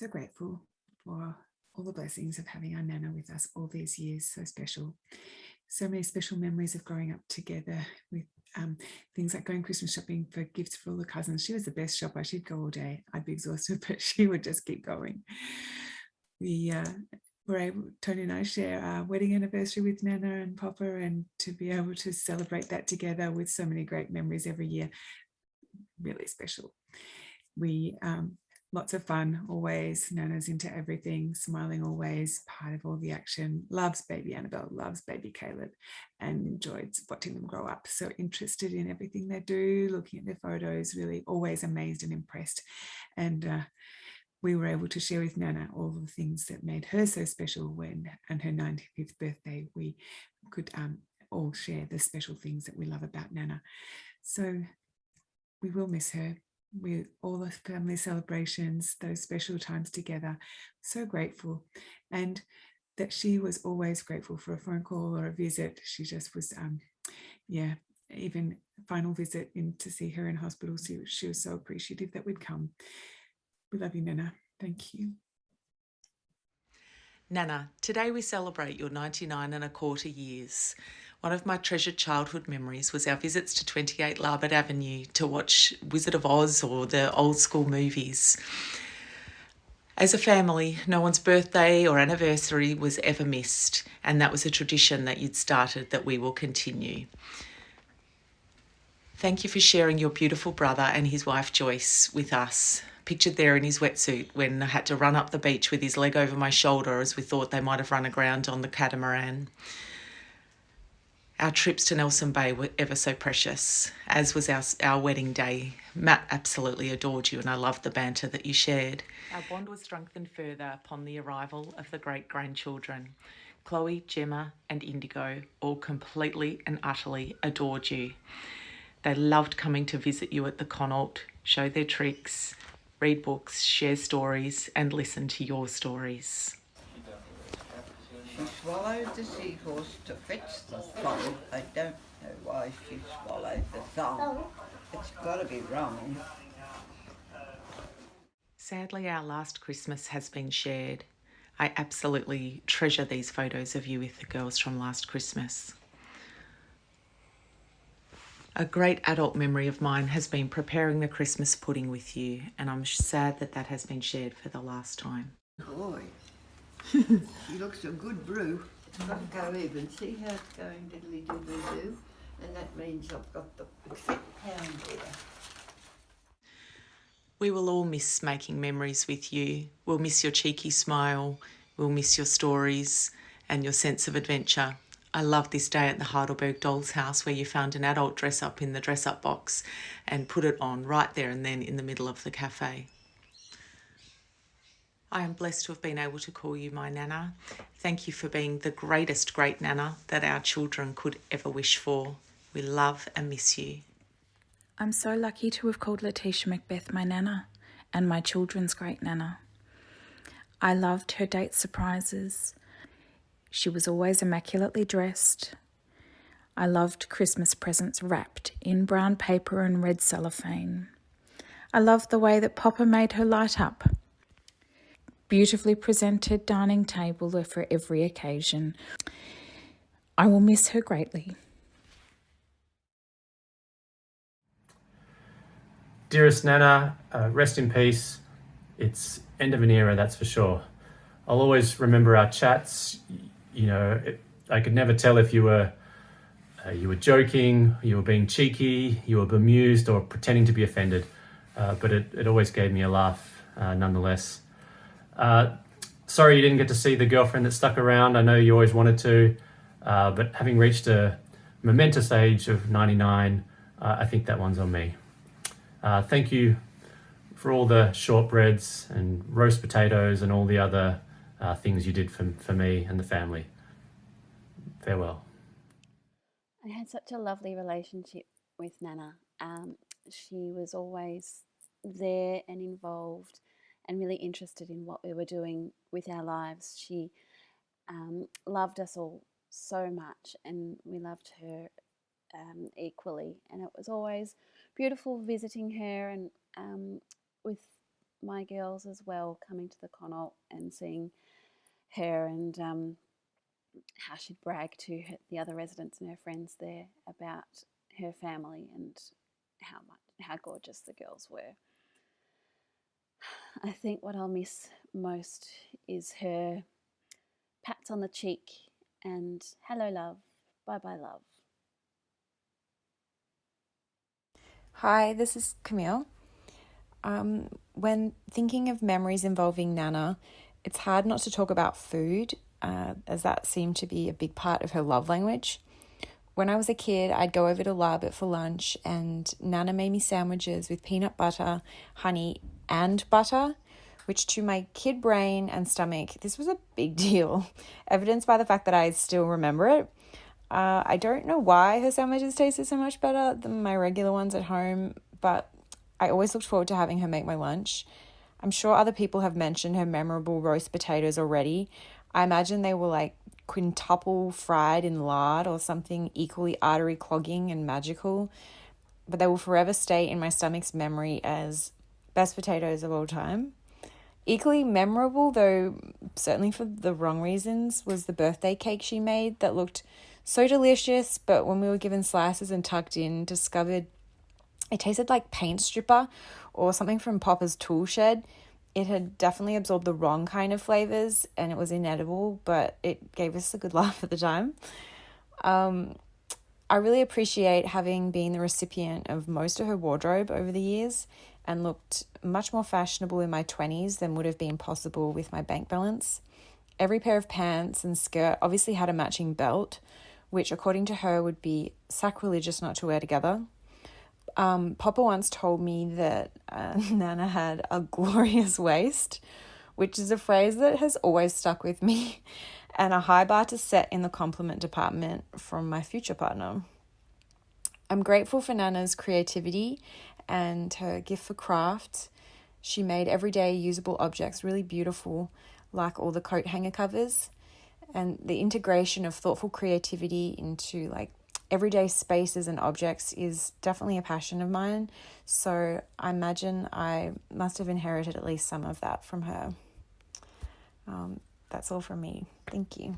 So grateful for all the blessings of having our Nana with us all these years. So special. So many special memories of growing up together with things like going Christmas shopping for gifts for all the cousins. She was the best shopper. She'd go all day. I'd be exhausted, but she would just keep going. We were able, Tony and I share our wedding anniversary with Nana and Papa, and to be able to celebrate that together with so many great memories every year, really special. We lots of fun always. Nana's into everything, smiling always, part of all the action, loves baby Annabelle, loves baby Caleb, and enjoyed watching them grow up. So interested in everything they do, looking at their photos, really always amazed and impressed. And we were able to share with Nana all the things that made her so special when, on her 95th birthday, we could all share the special things that we love about Nana. So we will miss her. With all the family celebrations, those special times together, so grateful. And that she was always grateful for a phone call or a visit. She just was, even final visit in to see her in hospital. She was so appreciative that we'd come. We love you, Nana. Thank you. Nana, today we celebrate your 99 and a quarter years. One of my treasured childhood memories was our visits to 28 Larbert Avenue to watch Wizard of Oz or the old school movies. As a family, no one's birthday or anniversary was ever missed, and that was a tradition that you'd started that we will continue. Thank you for sharing your beautiful brother and his wife Joyce with us, pictured there in his wetsuit when I had to run up the beach with his leg over my shoulder as we thought they might have run aground on the catamaran. Our trips to Nelson Bay were ever so precious, as was our wedding day. Matt absolutely adored you, and I loved the banter that you shared. Our bond was strengthened further upon the arrival of the great-grandchildren. Chloe, Gemma and Indigo all completely and utterly adored you. They loved coming to visit you at the Connaught, show their tricks, read books, share stories and listen to your stories. She swallowed the seahorse to fetch the thong. I don't know why she swallowed the thong. It's got to be wrong. Sadly, our last Christmas has been shared. I absolutely treasure these photos of you with the girls from last Christmas. A great adult memory of mine has been preparing the Christmas pudding with you, and I'm sad that that has been shared for the last time. Boy, she looks a good brew. It's got to go even. See how it's going diddly diddly do? And that means I've got the thick pound there. We will all miss making memories with you. We'll miss your cheeky smile. We'll miss your stories and your sense of adventure. I love this day at the Heidelberg Dolls House where you found an adult dress up in the dress up box and put it on right there and then in the middle of the cafe. I am blessed to have been able to call you my Nana. Thank you for being the greatest great Nana that our children could ever wish for. We love and miss you. I'm so lucky to have called Letitia Macbeth my Nana and my children's great Nana. I loved her date surprises. She was always immaculately dressed. I loved Christmas presents wrapped in brown paper and red cellophane. I loved the way that Papa made her light up. Beautifully presented dining table for every occasion. I will miss her greatly. Dearest Nana, rest in peace. It's end of an era, that's for sure. I'll always remember our chats. You know, I could never tell if you were joking, you were being cheeky, you were bemused or pretending to be offended, but it always gave me a laugh nonetheless. Sorry you didn't get to see the girlfriend that stuck around. I know you always wanted to, but having reached a momentous age of 99, I think that one's on me. Thank you for all the shortbreads and roast potatoes and all the other things you did for me and the family. Farewell. I had such a lovely relationship with Nana. She was always there and involved and really interested in what we were doing with our lives. She loved us all so much and we loved her equally. And it was always beautiful visiting her and with my girls as well, coming to the Connaught and seeing her, and how she'd brag to the other residents and her friends there about her family and how gorgeous the girls were. I think what I'll miss most is her pats on the cheek and hello love, bye bye love. Hi, this is Camille. When thinking of memories involving Nana, it's hard not to talk about food, as that seemed to be a big part of her love language. When I was a kid, I'd go over to Larbert for lunch, and Nana made me sandwiches with peanut butter, honey, and butter, which to my kid brain and stomach, this was a big deal, evidenced by the fact that I still remember it. I don't know why her sandwiches tasted so much better than my regular ones at home, but I always looked forward to having her make my lunch. I'm sure other people have mentioned her memorable roast potatoes already. I imagine they were like quintuple fried in lard or something equally artery clogging and magical, but they will forever stay in my stomach's memory as best potatoes of all time. Equally memorable, though certainly for the wrong reasons, was the birthday cake she made that looked so delicious, but when we were given slices and tucked in, discovered it tasted like paint stripper or something from Papa's tool shed. It had definitely absorbed the wrong kind of flavors and it was inedible, but it gave us a good laugh at the time. I really appreciate having been the recipient of most of her wardrobe over the years and looked much more fashionable in my 20s than would have been possible with my bank balance. Every pair of pants and skirt obviously had a matching belt, which according to her would be sacrilegious not to wear together. Papa once told me that Nana had a glorious waist, which is a phrase that has always stuck with me, and a high bar to set in the compliment department from my future partner. I'm grateful for Nana's creativity and her gift for craft. She made everyday usable objects really beautiful, like all the coat hanger covers, and the integration of thoughtful creativity into like everyday spaces and objects is definitely a passion of mine. So I imagine I must have inherited at least some of that from her. That's all from me. Thank you.